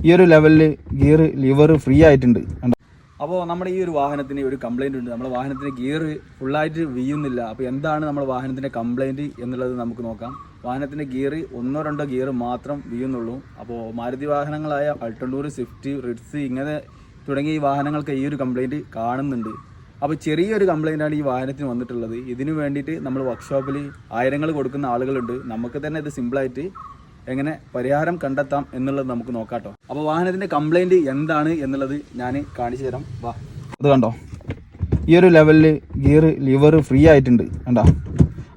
ഈ ഒരു ലെവലിൽ ഗിയർ ലിവർ ഫ്രീ ആയിട്ടുണ്ട്. അപ്പോൾ നമ്മുടെ ഈ ഒരു വാഹനത്തിന് ഒരു കംപ്ലൈൻറ്റ് ഉണ്ട്. നമ്മുടെ വാഹനത്തിന് ഗിയർ ഫുള്ളായിട്ട് വീഴുന്നില്ല. അപ്പോൾ എന്താണ് നമ്മുടെ വാഹനത്തിൻ്റെ കംപ്ലൈൻറ്റ് എന്നുള്ളത് നമുക്ക് നോക്കാം. വാഹനത്തിൻ്റെ ഗിയർ 1-2 ഗിയർ മാത്രം വീഴുന്നുള്ളൂ. അപ്പോൾ മാരുതി വാഹനങ്ങളായ അൾട്ടോണ്ടൂർ, സ്വിഫ്റ്റ്, റിഡ്സ് ഇങ്ങനെ തുടങ്ങിയ ഈ വാഹനങ്ങൾക്ക് ഈ ഒരു കംപ്ലൈൻറ്റ് കാണുന്നുണ്ട്. അപ്പോൾ ചെറിയൊരു കംപ്ലൈൻറ്റാണ് ഈ വാഹനത്തിന് വന്നിട്ടുള്ളത്. ഇതിനു വേണ്ടിയിട്ട് നമ്മൾ വർക്ക്ഷോപ്പിൽ ആയിരങ്ങൾ കൊടുക്കുന്ന ആളുകളുണ്ട്. നമുക്ക് തന്നെ ഇത് സിമ്പിളായിട്ട് എങ്ങനെ പരിഹാരം കണ്ടെത്താം എന്നുള്ളത് നമുക്ക് നോക്കാട്ടോ. അപ്പോൾ വാഹനത്തിൻ്റെ കംപ്ലൈൻറ്റ് എന്താണ് എന്നുള്ളത് ഞാൻ കാണിച്ചു തരാം. വാ, അത് കണ്ടോ, ഈ ഒരു ലെവലിൽ ഗിയർ ലിവർ ഫ്രീ ആയിട്ടുണ്ട് കണ്ടോ.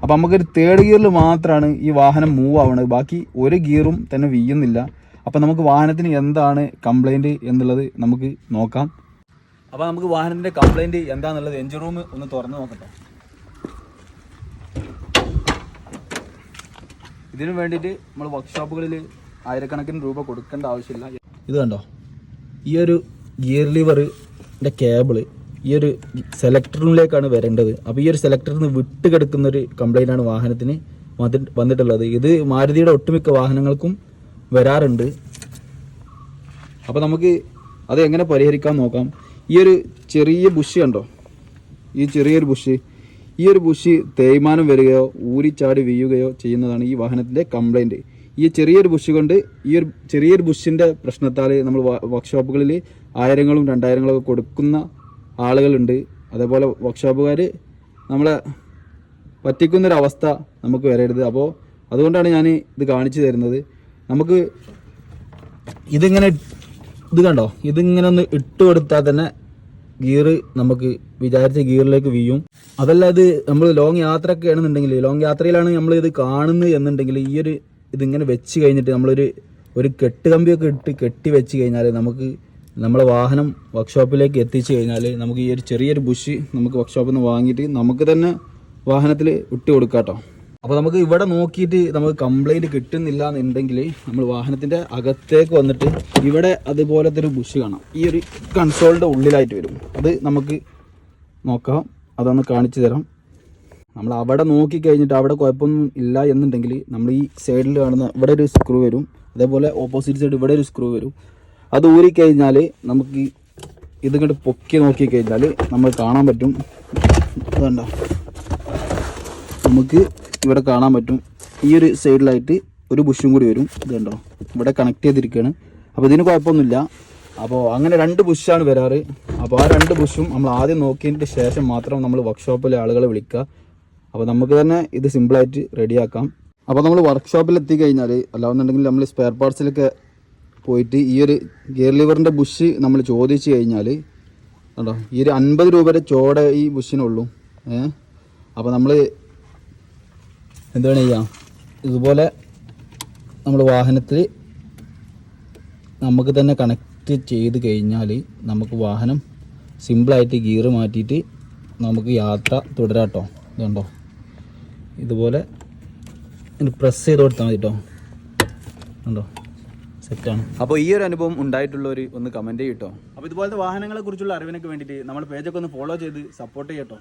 അപ്പോൾ നമുക്കൊരു 3rd ഗിയറിൽ മാത്രമാണ് ഈ വാഹനം മൂവ് ആവുന്നത്. ബാക്കി ഒരു ഗിയറും തന്നെ വീഴുന്നില്ല. അപ്പോൾ നമുക്ക് വാഹനത്തിന് എന്താണ് കംപ്ലൈൻറ്റ് എന്നുള്ളത് നമുക്ക് നോക്കാം. അപ്പോൾ നമുക്ക് വാഹനത്തിൻ്റെ കംപ്ലൈൻറ്റ് എന്താണെന്നുള്ളത് എഞ്ചിൻ റൂം ഒന്ന് തുറന്ന് നോക്കട്ടെ. ഇതിനു വേണ്ടിയിട്ട് നമ്മൾ വർക്ക്ഷോപ്പുകളിൽ ആയിരക്കണക്കിന് രൂപ കൊടുക്കേണ്ട ആവശ്യമില്ല. ഇത് കണ്ടോ, ഈ ഒരു ഗിയർ ലിവറിൻ്റെ കേബിള് ഈ ഒരു സെലക്ടറിലേക്കാണ് വരേണ്ടത്. അപ്പോൾ ഈ ഒരു സെലക്ടറിൽ നിന്ന് വിട്ട് കിടക്കുന്നൊരു കംപ്ലൈൻ്റാണ് വാഹനത്തിന് വന്നിട്ടുള്ളത്. ഇത് മാരുതിയുടെ ഒട്ടുമിക്ക വാഹനങ്ങൾക്കും വരാറുണ്ട്. അപ്പോൾ നമുക്ക് അത് എങ്ങനെ പരിഹരിക്കാൻ നോക്കാം. ഈ ഒരു ചെറിയ ബുഷ് കണ്ടോ, ഈ ചെറിയൊരു ബുഷ്, ഈ ഒരു ബുഷ് തേയ്മാനം വരികയോ ഊരിച്ചാടി വീഴുകയോ ചെയ്യുന്നതാണ് ഈ വാഹനത്തിൻ്റെ കംപ്ലൈൻറ്റ്. ഈ ചെറിയൊരു ബുഷ് കൊണ്ട്, ഈ ഒരു ചെറിയൊരു ബുഷിൻ്റെ പ്രശ്നത്താൽ നമ്മൾ വർക്ക്ഷോപ്പുകളിൽ 1000-ങ്ങളും 2000-ങ്ങളും ഒക്കെ കൊടുക്കുന്ന ആളുകളുണ്ട്. അതേപോലെ വർക്ക്ഷോപ്പുകാർ നമ്മളെ പറ്റിക്കുന്നൊരവസ്ഥ നമുക്ക് വരരുത്. അപ്പോൾ അതുകൊണ്ടാണ് ഞാൻ ഇത് കാണിച്ചു തരുന്നത്. നമുക്ക് ഇതിങ്ങനെ, ഇത് കണ്ടോ, ഇതിങ്ങനെ ഒന്ന് ഇട്ട് കൊടുത്താൽ തന്നെ ഗിയർ നമുക്ക് വിചാരിച്ച ഗിയറിലേക്ക് വീഴും. അതല്ല, ഇത് നമ്മൾ ലോങ് യാത്രയൊക്കെ ആണെന്നുണ്ടെങ്കിൽ, ലോങ് യാത്രയിലാണ് നമ്മൾ ഇത് കാണുന്നത് എന്നുണ്ടെങ്കിൽ, ഈ ഒരു ഇതിങ്ങനെ വെച്ച് കഴിഞ്ഞിട്ട് ഒരു കെട്ടുകമ്പിയൊക്കെ ഇട്ട് കെട്ടി വെച്ച് കഴിഞ്ഞാൽ നമുക്ക് നമ്മളെ വാഹനം വർക്ക്ഷോപ്പിലേക്ക് എത്തിച്ചു കഴിഞ്ഞാൽ നമുക്ക് ഈ ഒരു ചെറിയൊരു ബുഷ് നമുക്ക് വർക്ക്ഷോപ്പിൽ നിന്ന് വാങ്ങിയിട്ട് നമുക്ക് തന്നെ വാഹനത്തിൽ ഇട്ട് കൊടുക്കാം കേട്ടോ. അപ്പോൾ നമുക്ക് ഇവിടെ നോക്കിയിട്ട് നമുക്ക് കംപ്ലൈൻറ്റ് കിട്ടുന്നില്ല എന്നുണ്ടെങ്കിൽ നമ്മൾ വാഹനത്തിൻ്റെ അകത്തേക്ക് വന്നിട്ട് ഇവിടെ അതുപോലത്തെ ഒരു ബുഷ് കാണാം. ഈ ഒരു കൺസോളിൻ്റെ ഉള്ളിലായിട്ട് വരും. അത് നമുക്ക് നോക്കാം, അതൊന്ന് കാണിച്ചു തരാം. നമ്മൾ അവിടെ നോക്കിക്കഴിഞ്ഞിട്ട് അവിടെ കുഴപ്പമൊന്നും ഇല്ല എന്നുണ്ടെങ്കിൽ നമ്മൾ ഈ സൈഡിൽ കാണുന്ന ഇവിടെ ഒരു സ്ക്രൂ വരും. അതേപോലെ ഓപ്പോസിറ്റ് സൈഡ് ഇവിടെ ഒരു സ്ക്രൂ വരും. അത് ഊരിക്കഴിഞ്ഞാൽ നമുക്ക് ഇതിങ്ങോട്ട് പൊക്കി നോക്കിക്കഴിഞ്ഞാൽ നമ്മൾ കാണാൻ പറ്റും. അതുകൊണ്ടോ നമുക്ക് ഇവിടെ കാണാൻ പറ്റും. ഈ ഒരു സൈഡിലായിട്ട് ഒരു ബുഷും കൂടി വരും. ഇത് കണ്ടോ, ഇവിടെ കണക്ട് ചെയ്തിരിക്കുകയാണ്. അപ്പോൾ ഇതിന് കുഴപ്പമൊന്നുമില്ല. അപ്പോൾ അങ്ങനെ 2 ബുഷാണ് വരാറ്. അപ്പോൾ ആ 2 ബുഷും നമ്മൾ ആദ്യം നോക്കിയതിന് ശേഷം മാത്രം നമ്മൾ വർക്ക്ഷോപ്പിലെ ആളുകളെ വിളിക്കുക. അപ്പോൾ നമുക്ക് തന്നെ ഇത് സിമ്പിളായിട്ട് റെഡിയാക്കാം. അപ്പോൾ നമ്മൾ വർക്ക്ഷോപ്പിൽ എത്തിക്കഴിഞ്ഞാൽ, അല്ലാന്നുണ്ടെങ്കിൽ നമ്മൾ സ്പെയർ പാർട്സിലൊക്കെ പോയിട്ട് ഈ ഒരു ഗിയർ ലിവറിൻ്റെ ബുഷ് നമ്മൾ ചോദിച്ചു കഴിഞ്ഞാൽ കണ്ടോ, ഈ ഒരു 50 രൂപയുടെ ചോട ഈ ബുഷിനുള്ളൂ. അപ്പോൾ നമ്മൾ എന്താണ് ചെയ്യുക, ഇതുപോലെ നമ്മൾ വാഹനത്തിൽ നമുക്ക് തന്നെ കണക്റ്റ് ചെയ്ത് കഴിഞ്ഞാൽ നമുക്ക് വാഹനം സിമ്പിളായിട്ട് ഗിയർ മാറ്റിയിട്ട് നമുക്ക് യാത്ര തുടരാം കേട്ടോ. ഇതുണ്ടോ, ഇതുപോലെ പ്രസ് ചെയ്ത് കൊടുത്താൽ മതി കേട്ടോ. ഉണ്ടോ, സെറ്റാണ്. അപ്പോൾ ഈ ഒരു അനുഭവം ഉണ്ടായിട്ടുള്ളവർ ഒന്ന് കമൻറ്റ് ചെയ്യട്ടോ. അപ്പോൾ ഇതുപോലത്തെ വാഹനങ്ങളെ കുറിച്ചുള്ള അറിവിനൊക്കെ വേണ്ടിയിട്ട് നമ്മൾ പേജൊക്കെ ഒന്ന് ഫോളോ ചെയ്ത് സപ്പോർട്ട് ചെയ്യട്ടോ.